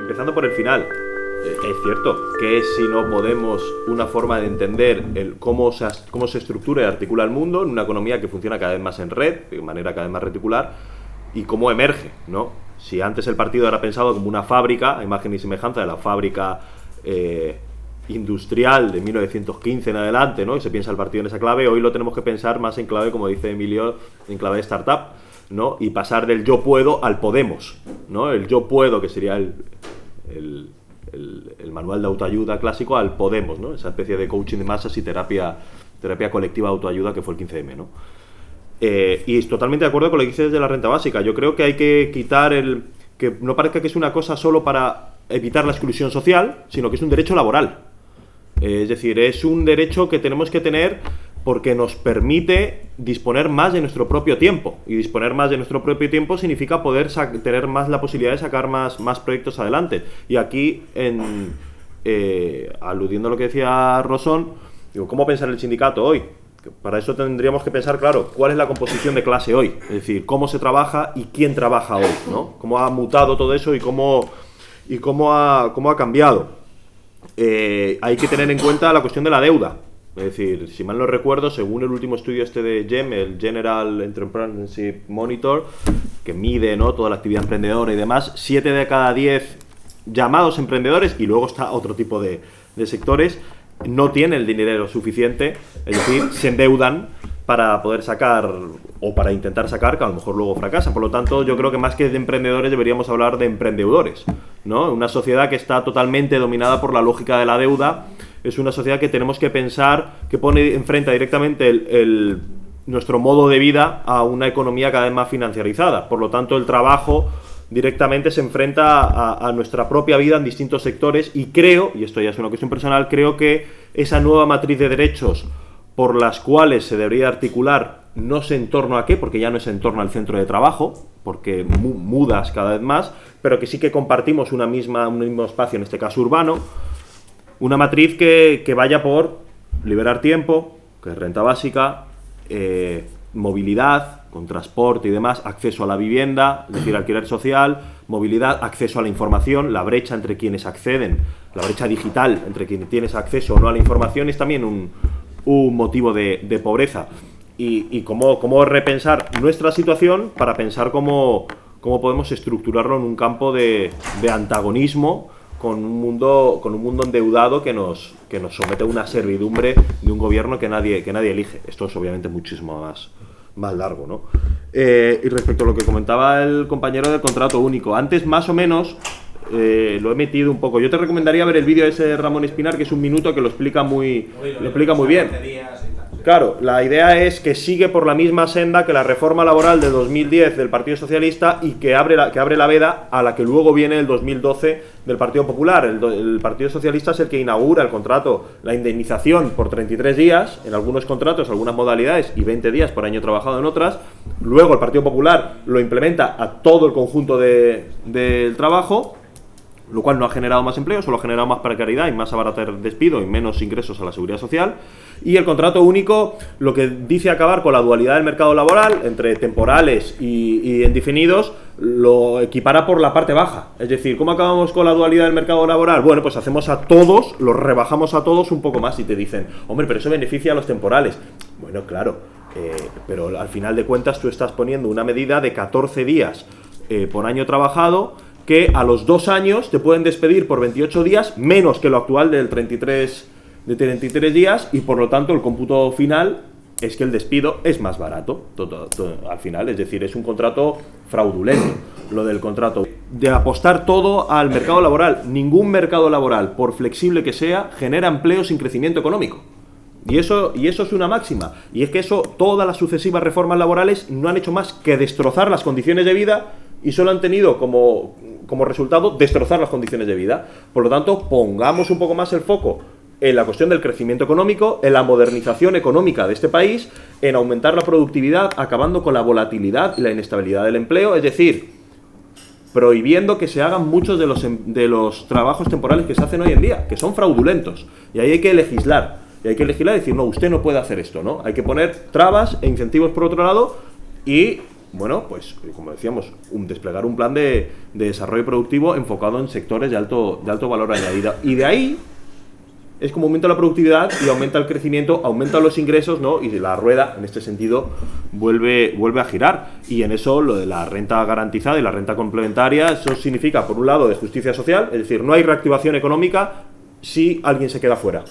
empezando por el final. Es cierto que es, si no Podemos, una forma de entender cómo se estructura y articula el mundo en una economía que funciona cada vez más en red, de manera cada vez más reticular, y cómo emerge, ¿no? Si antes el partido era pensado como una fábrica, a imagen y semejanza de la fábrica industrial de 1915 en adelante, ¿no? Y se piensa el partido en esa clave, hoy lo tenemos que pensar más en clave, como dice Emilio, en clave de startup, ¿no? Y pasar del yo puedo al podemos, ¿no? El yo puedo, que sería el manual de autoayuda clásico, al podemos, ¿no? Esa especie de coaching de masas y terapia colectiva de autoayuda que fue el 15M, ¿no? Y totalmente de acuerdo con lo que dices de la renta básica. Yo creo que hay que quitar que no parezca que es una cosa solo para evitar la exclusión social, sino que es un derecho laboral. Es decir, es un derecho que tenemos que tener porque nos permite disponer más de nuestro propio tiempo. Y disponer más de nuestro propio tiempo significa poder tener más la posibilidad de sacar más proyectos adelante. Y aquí, aludiendo a lo que decía Rosón, digo, ¿cómo pensar el sindicato hoy? Para eso tendríamos que pensar, claro, cuál es la composición de clase hoy. Es decir, cómo se trabaja y quién trabaja hoy, ¿no? Cómo ha mutado todo eso y cómo ha cambiado. Hay que tener en cuenta la cuestión de la deuda. Es decir, si mal no recuerdo, según el último estudio de GEM, el General Entrepreneurship Monitor, que mide, ¿no?, toda la actividad emprendedora y demás, 7 de cada 10 llamados emprendedores, y luego está otro tipo de sectores, no tienen el dinero suficiente, es decir, se endeudan para poder sacar o para intentar sacar, que a lo mejor luego fracasan. Por lo tanto, yo creo que más que de emprendedores deberíamos hablar de emprendedores, ¿no? Una sociedad que está totalmente dominada por la lógica de la deuda es una sociedad que tenemos que pensar, que enfrenta directamente nuestro modo de vida a una economía cada vez más financiarizada. Por lo tanto, el trabajo directamente se enfrenta a nuestra propia vida en distintos sectores, y creo, y esto ya es una cuestión personal, creo que esa nueva matriz de derechos por las cuales se debería articular, no sé en torno a qué, porque ya no es en torno al centro de trabajo, porque mudas cada vez más, pero que sí que compartimos un mismo espacio, en este caso urbano, una matriz que vaya por liberar tiempo, que es renta básica, movilidad, con transporte y demás, acceso a la vivienda, es decir, alquiler social, movilidad, acceso a la información, la brecha entre quienes acceden, la brecha digital entre quienes tienes acceso o no a la información es también un motivo de pobreza. Y cómo repensar nuestra situación para pensar cómo podemos estructurarlo en un campo de antagonismo con un mundo endeudado que nos somete a una servidumbre de un gobierno que nadie elige. Esto es obviamente muchísimo más largo, ¿no? Y respecto a lo que comentaba el compañero del contrato único, antes más o menos lo he metido un poco. Yo te recomendaría ver el vídeo ese de Ramón Espinar, que es un minuto que lo explica muy bien. Claro, la idea es que sigue por la misma senda que la reforma laboral de 2010 del Partido Socialista y que abre la veda a la que luego viene el 2012 del Partido Popular. El Partido Socialista es el que inaugura el contrato, la indemnización por 33 días, en algunos contratos, algunas modalidades, y 20 días por año trabajado en otras. Luego el Partido Popular lo implementa a todo el conjunto del trabajo, lo cual no ha generado más empleo, solo ha generado más precariedad y más abaratar despido y menos ingresos a la seguridad social. Y el contrato único lo que dice acabar con la dualidad del mercado laboral entre temporales y indefinidos, lo equipara por la parte baja. Es decir, ¿cómo acabamos con la dualidad del mercado laboral? Bueno, pues hacemos a todos, los rebajamos a todos un poco más, y te dicen, hombre, pero eso beneficia a los temporales. Bueno, claro, pero al final de cuentas tú estás poniendo una medida de 14 días por año trabajado, que a los 2 años te pueden despedir por 28 días, menos que lo actual de 33 días, y por lo tanto el cómputo final es que el despido es más barato todo, al final. Es decir, es un contrato fraudulento lo del contrato. De apostar todo al mercado laboral. Ningún mercado laboral, por flexible que sea, genera empleo sin crecimiento económico. Y eso es una máxima. Y es que todas las sucesivas reformas laborales no han hecho más que destrozar las condiciones de vida, y solo han tenido como resultado destrozar las condiciones de vida. Por lo tanto, pongamos un poco más el foco en la cuestión del crecimiento económico, en la modernización económica de este país, en aumentar la productividad, acabando con la volatilidad y la inestabilidad del empleo, es decir, prohibiendo que se hagan muchos de los trabajos temporales que se hacen hoy en día, que son fraudulentos. Y ahí hay que legislar. Y hay que legislar y decir, no, usted no puede hacer esto, ¿no? Hay que poner trabas e incentivos por otro lado y bueno, pues como decíamos, desplegar un plan de desarrollo productivo enfocado en sectores de alto valor añadido. Y de ahí es como aumenta la productividad y aumenta el crecimiento, aumentan los ingresos, ¿no? Y la rueda, en este sentido, vuelve a girar. Y en eso, lo de la renta garantizada y la renta complementaria, eso significa, por un lado, de justicia social, es decir, no hay reactivación económica si alguien se queda fuera.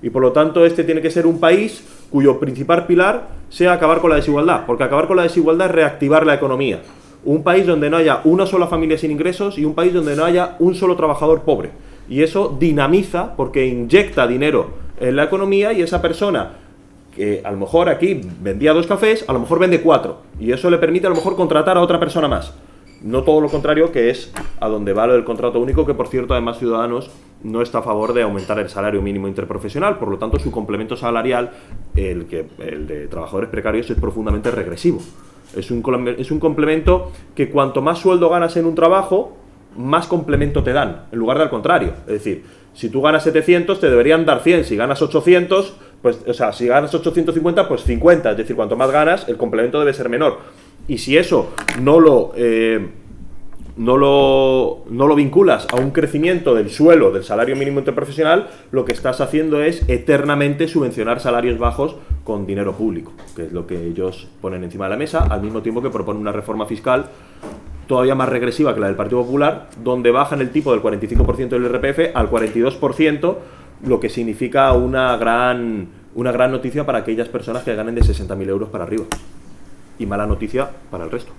Y por lo tanto, este tiene que ser un país cuyo principal pilar sea acabar con la desigualdad, porque acabar con la desigualdad es reactivar la economía. Un país donde no haya una sola familia sin ingresos y un país donde no haya un solo trabajador pobre. Y eso dinamiza porque inyecta dinero en la economía y esa persona que a lo mejor aquí vendía 2 cafés, a lo mejor vende 4. Y eso le permite a lo mejor contratar a otra persona más. No todo lo contrario, que es a donde va lo del contrato único, que por cierto además Ciudadanos no está a favor de aumentar el salario mínimo interprofesional, por lo tanto su complemento salarial, el de trabajadores precarios, es profundamente regresivo. Es un complemento que cuanto más sueldo ganas en un trabajo, más complemento te dan, en lugar de al contrario. Es decir, si tú ganas 700, te deberían dar 100. Si ganas 800, pues, o sea, si ganas 850, pues 50. Es decir, cuanto más ganas, el complemento debe ser menor. Y si eso no lo vinculas a un crecimiento del suelo del salario mínimo interprofesional, lo que estás haciendo es eternamente subvencionar salarios bajos con dinero público, que es lo que ellos ponen encima de la mesa, al mismo tiempo que proponen una reforma fiscal todavía más regresiva que la del Partido Popular, donde bajan el tipo del 45% del IRPF al 42%, lo que significa una gran noticia para aquellas personas que ganen de 60.000 euros para arriba. Y mala noticia para el resto.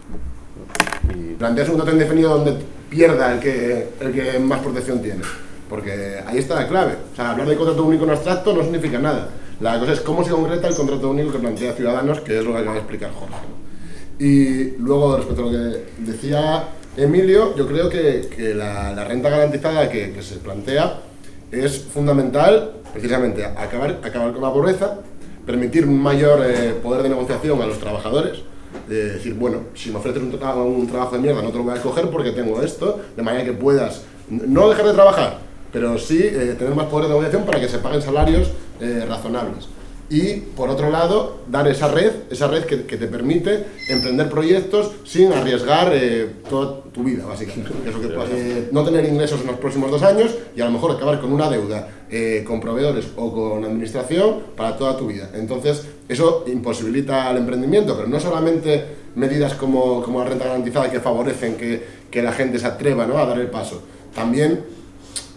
Planteas un contrato indefinido donde pierda el que más protección tiene, porque ahí está la clave. O sea, hablar de contrato único en abstracto no significa nada. La cosa es cómo se concreta el contrato único que plantea Ciudadanos, que es lo que acaba de explicar Jorge, ¿no? Y luego, respecto a lo que decía Emilio, yo creo que la renta garantizada que se plantea es fundamental, precisamente, acabar con la pobreza, permitir un mayor poder de negociación a los trabajadores, decir, bueno, si me ofreces un trabajo de mierda no te lo voy a escoger porque tengo esto, de manera que puedas no dejar de trabajar, pero sí tener más poder de negociación para que se paguen salarios razonables. Y, por otro lado, dar esa red que te permite emprender proyectos sin arriesgar toda tu vida, básicamente. Que es lo que pasa. No tener ingresos en los próximos 2 años y a lo mejor acabar con una deuda con proveedores o con administración para toda tu vida. Entonces, eso imposibilita el emprendimiento, pero no solamente medidas como la renta garantizada que favorecen que la gente se atreva, ¿no?, a dar el paso. También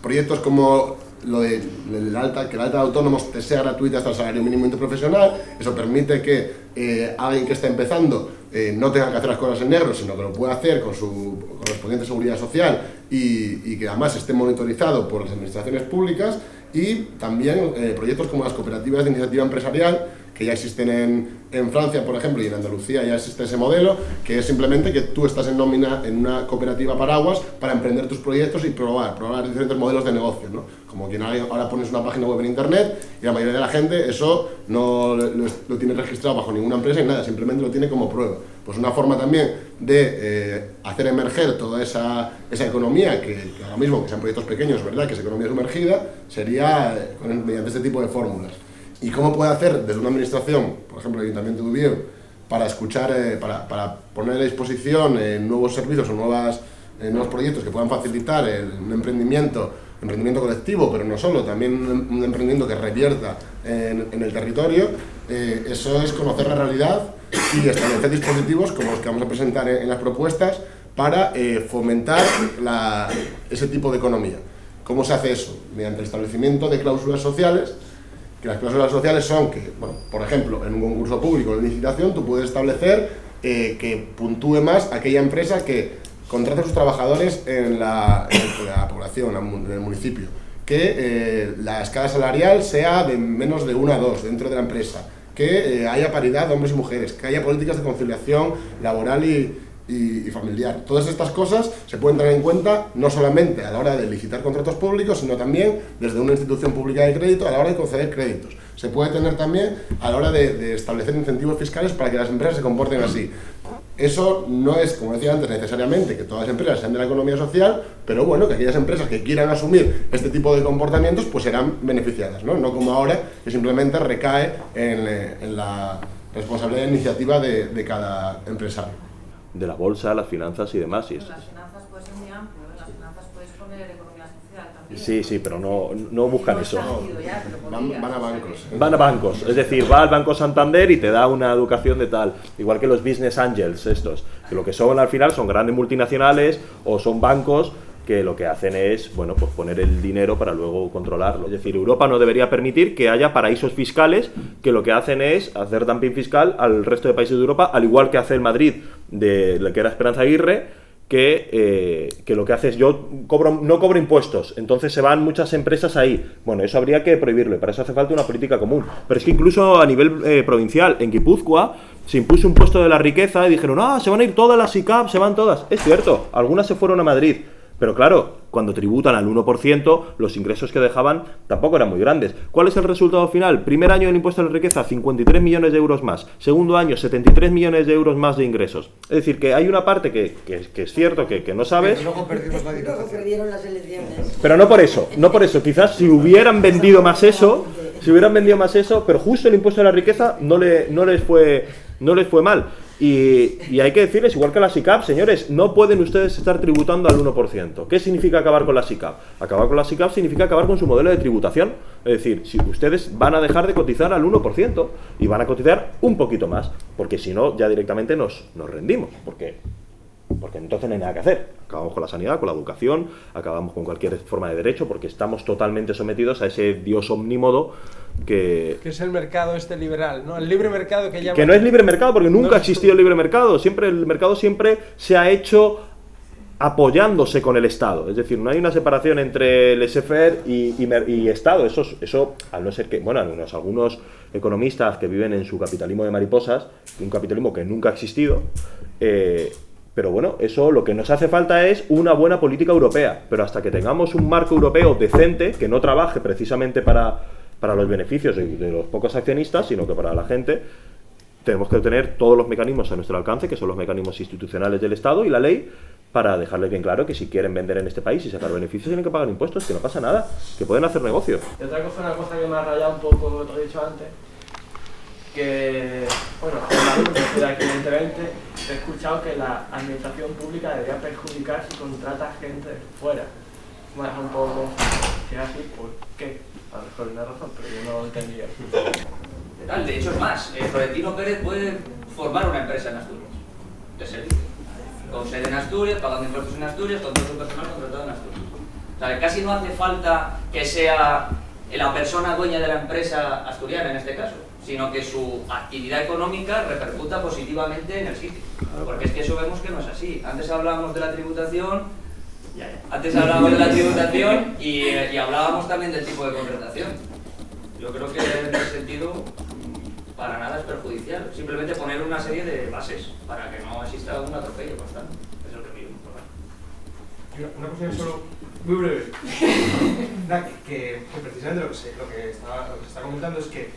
proyectos como que el alta de autónomos te sea gratuita hasta el salario mínimo interprofesional. Eso permite que alguien que está empezando no tenga que hacer las cosas en negro, sino que lo pueda hacer con su correspondiente seguridad social y que además esté monitorizado por las administraciones públicas. Y también proyectos como las cooperativas de iniciativa empresarial, que ya existen en Francia, por ejemplo, y en Andalucía ya existe ese modelo, que es simplemente que tú estás en nómina en una cooperativa paraguas para emprender tus proyectos y probar diferentes modelos de negocio, ¿no? Como quien ahora pones una página web en internet y la mayoría de la gente eso no lo tiene registrado bajo ninguna empresa y nada, simplemente lo tiene como prueba. Pues una forma también de hacer emerger toda esa economía, que ahora mismo, que sean proyectos pequeños, ¿verdad?, que es economía sumergida, sería mediante este tipo de fórmulas. ¿Y cómo puede hacer desde una administración, por ejemplo el Ayuntamiento de Oviedo, para escuchar, para poner a disposición nuevos servicios o nuevos proyectos que puedan facilitar un emprendimiento colectivo, pero no solo, también un emprendimiento que revierta en el territorio? Eso es conocer la realidad y establecer dispositivos como los que vamos a presentar en las propuestas para fomentar ese tipo de economía. ¿Cómo se hace eso? Mediante el establecimiento de cláusulas sociales. Que las cláusulas sociales son que, bueno, por ejemplo, en un concurso público de licitación tú puedes establecer que puntúe más aquella empresa que contrata a sus trabajadores en la población, en el municipio, que la escala salarial sea de menos de 1 a 2 dentro de la empresa, que haya paridad de hombres y mujeres, que haya políticas de conciliación laboral y familiar. Todas estas cosas se pueden tener en cuenta no solamente a la hora de licitar contratos públicos, sino también desde una institución pública de crédito a la hora de conceder créditos. Se puede tener también a la hora de establecer incentivos fiscales para que las empresas se comporten así. Eso no es, como decía antes, necesariamente que todas las empresas sean de la economía social, pero bueno, que aquellas empresas que quieran asumir este tipo de comportamientos pues serán beneficiadas, ¿no? No como ahora, que simplemente recae en la responsabilidad de iniciativa de cada empresario. de la bolsa, las finanzas y demás. Y las finanzas puede ser muy amplio, en las finanzas puedes poner economía social también. Sí, pero no buscan eso. Van a bancos. Van a bancos, es decir, va al Banco Santander y te da una educación de tal, igual que los business angels estos, que lo que son al final son grandes multinacionales o son bancos que lo que hacen es, bueno, pues poner el dinero para luego controlarlo. Es decir, Europa no debería permitir que haya paraísos fiscales que lo que hacen es hacer dumping fiscal al resto de países de Europa, al igual que hace el Madrid, de la que era Esperanza Aguirre, que lo que hace es no cobro impuestos, entonces se van muchas empresas ahí. Bueno, eso habría que prohibirlo y para eso hace falta una política común. Pero es que incluso a nivel provincial, en Guipúzcoa, se impuso un impuesto de la riqueza y dijeron, se van a ir todas las SICAP, se van todas. Es cierto, algunas se fueron a Madrid. Pero claro, cuando tributan al 1%, los ingresos que dejaban tampoco eran muy grandes. ¿Cuál es el resultado final? Primer año del impuesto a la riqueza, 53 millones de euros más. Segundo año, 73 millones de euros más de ingresos. Es decir, que hay una parte que es cierto que no sabes. Luego perdieron las elecciones. Pero no por eso. Quizás si hubieran vendido más eso, pero justo el impuesto a la riqueza no les fue mal. Y hay que decirles, igual que la SICAP, señores, no pueden ustedes estar tributando al 1%. ¿Qué significa acabar con la SICAP? Acabar con la SICAP significa acabar con su modelo de tributación. Es decir, si ustedes van a dejar de cotizar al 1% y van a cotizar un poquito más, porque si no, ya directamente nos rendimos, porque entonces no hay nada que hacer. Acabamos con la sanidad, con la educación, acabamos con cualquier forma de derecho, porque estamos totalmente sometidos a ese dios omnímodo que es el mercado liberal, ¿no? El libre mercado que llaman... Que no es libre mercado, porque nunca ha existido el libre mercado. El mercado siempre se ha hecho apoyándose con el Estado. Es decir, no hay una separación entre laissez-faire y Estado. Eso, al no ser que, algunos economistas que viven en su capitalismo de mariposas, un capitalismo que nunca ha existido, pero bueno, eso lo que nos hace falta es una buena política europea. Pero hasta que tengamos un marco europeo decente, que no trabaje precisamente para los beneficios de los pocos accionistas, sino que para la gente, tenemos que tener todos los mecanismos a nuestro alcance, que son los mecanismos institucionales del Estado y la ley, para dejarles bien claro que si quieren vender en este país y sacar beneficios tienen que pagar impuestos, que no pasa nada, que pueden hacer negocio. Y otra cosa que me ha rayado un poco, lo que he dicho antes, que, evidentemente he escuchado que la administración pública debería perjudicar si contrata gente fuera. Me deja un poco, si es así, ¿por qué? A lo mejor una razón, pero yo no lo entendía. De hecho es más, Florentino Pérez puede formar una empresa en Asturias, de servicio, con sede en Asturias, pagando impuestos en Asturias, con todo su personal contratado en Asturias. O sea, casi no hace falta que sea la persona dueña de la empresa asturiana en este caso, sino que su actividad económica repercuta positivamente en el sitio. Porque es que eso vemos que no es así. Antes hablábamos de la tributación y hablábamos también del tipo de contratación. Yo creo que en ese sentido para nada es perjudicial. Simplemente poner una serie de bases para que no exista un atropello constante. Es lo que pido. Una cosa solo muy breve. que precisamente lo que se está comentando es que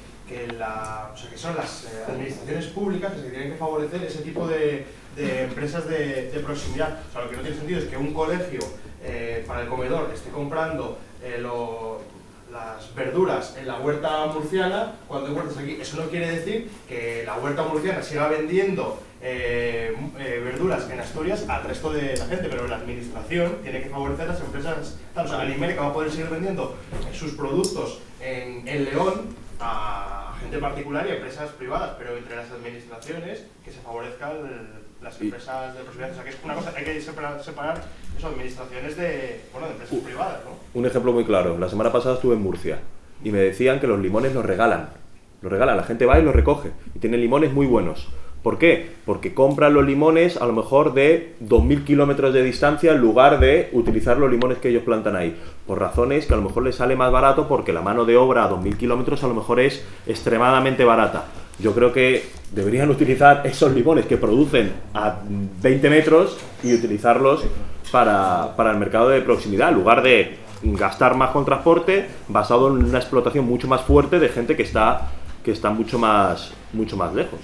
son las administraciones públicas que se tienen que favorecer ese tipo de empresas de proximidad. O sea, lo que no tiene sentido es que un colegio para el comedor esté comprando las verduras en la huerta murciana cuando hay huertas aquí. Eso no quiere decir que la huerta murciana siga vendiendo verduras en Asturias al resto de la gente, pero la administración tiene que favorecer las empresas. O sea, Alimérica va a poder seguir vendiendo sus productos en León a gente particular y a empresas privadas, pero entre las administraciones que se favorezcan las empresas de proximidad. O sea, que es una cosa, hay que separar eso, administraciones de empresas privadas, ¿no? Un ejemplo muy claro. La semana pasada estuve en Murcia y me decían que los limones los regalan. La gente va y los recoge y tienen limones muy buenos. ¿Por qué? Porque compran los limones a lo mejor de 2.000 kilómetros de distancia en lugar de utilizar los limones que ellos plantan ahí. Por razones que a lo mejor les sale más barato porque la mano de obra a 2.000 kilómetros a lo mejor es extremadamente barata. Yo creo que deberían utilizar esos limones que producen a 20 metros y utilizarlos para el mercado de proximidad, en lugar de gastar más con transporte basado en una explotación mucho más fuerte de gente que está mucho más lejos.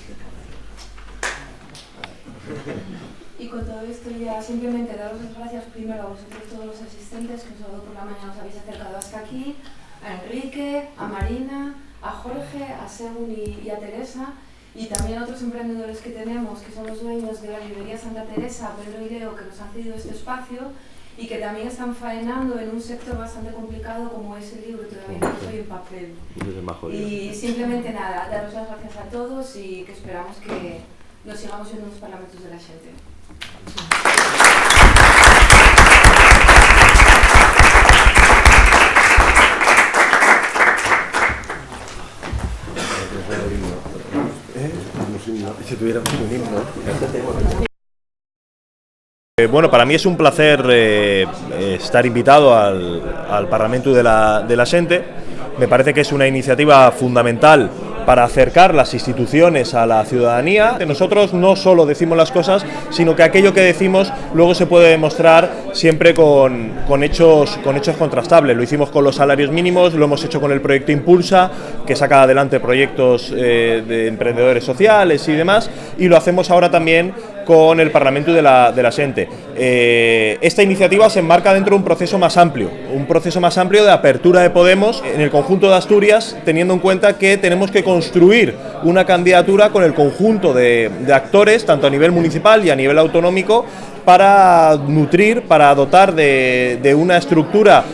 Y con todo esto ya simplemente daros las gracias primero a vosotros todos los asistentes que solo por la mañana os habéis acercado hasta aquí, a Enrique, a Marina, a Jorge, a Segun y a Teresa, y también otros emprendedores que tenemos, que son los dueños de la librería Santa Teresa, Pedro y Leo, que nos han cedido este espacio y que también están faenando en un sector bastante complicado como es el libro, todavía no estoy en papel. Y simplemente nada, daros las gracias a todos y que esperamos que nos sigamos en los parlamentos de la gente. Si tuviéramos un himno. Bueno, para mí es un placer estar invitado al Parlamento de la Xente. Me parece que es una iniciativa fundamental para acercar las instituciones a la ciudadanía. Nosotros no solo decimos las cosas, sino que aquello que decimos luego se puede demostrar siempre con hechos contrastables. Lo hicimos con los salarios mínimos, lo hemos hecho con el proyecto Impulsa, que saca adelante proyectos de emprendedores sociales y demás, y lo hacemos ahora también con el Parlamento de la Xente. Esta iniciativa se enmarca dentro de un proceso más amplio de apertura de Podemos en el conjunto de Asturias, teniendo en cuenta que tenemos que construir una candidatura con el conjunto de actores, tanto a nivel municipal y a nivel autonómico, para nutrir, para dotar de una estructura,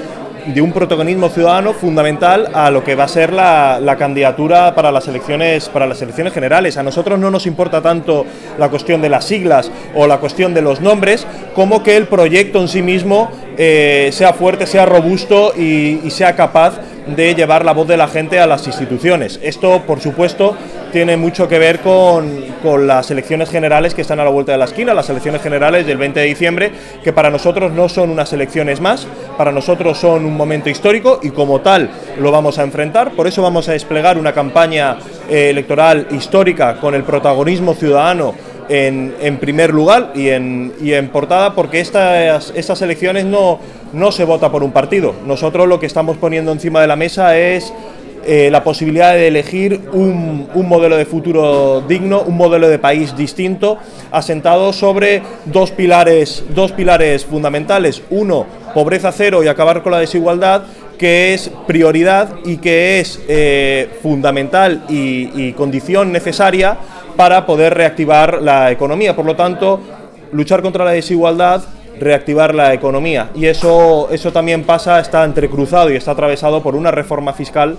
de un protagonismo ciudadano fundamental a lo que va a ser la candidatura para las elecciones generales. A nosotros no nos importa tanto la cuestión de las siglas o la cuestión de los nombres, como que el proyecto en sí mismo sea fuerte, sea robusto y sea capaz de llevar la voz de la gente a las instituciones. Esto, por supuesto, tiene mucho que ver con las elecciones generales que están a la vuelta de la esquina, las elecciones generales del 20 de diciembre, que para nosotros no son unas elecciones más, para nosotros son un momento histórico y como tal lo vamos a enfrentar. Por eso vamos a desplegar una campaña electoral histórica con el protagonismo ciudadano en primer lugar y en portada, porque estas elecciones no se vota por un partido. Nosotros lo que estamos poniendo encima de la mesa es la posibilidad de elegir un modelo de futuro digno, un modelo de país distinto, asentado sobre dos pilares fundamentales. Uno, pobreza cero y acabar con la desigualdad, que es prioridad y que es fundamental y condición necesaria para poder reactivar la economía. Por lo tanto, luchar contra la desigualdad, reactivar la economía. Y eso también está entrecruzado y está atravesado por una reforma fiscal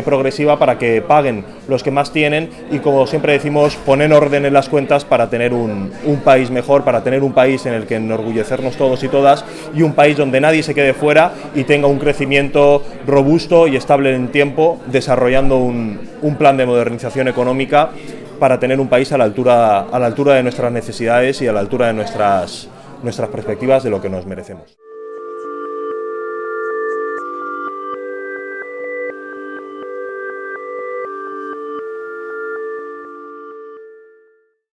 progresiva para que paguen los que más tienen y, como siempre decimos, poner orden en las cuentas para tener un país mejor, para tener un país en el que enorgullecernos todos y todas, y un país donde nadie se quede fuera y tenga un crecimiento robusto y estable en el tiempo, desarrollando un plan de modernización económica para tener un país a la altura de nuestras necesidades y a la altura de nuestras perspectivas de lo que nos merecemos.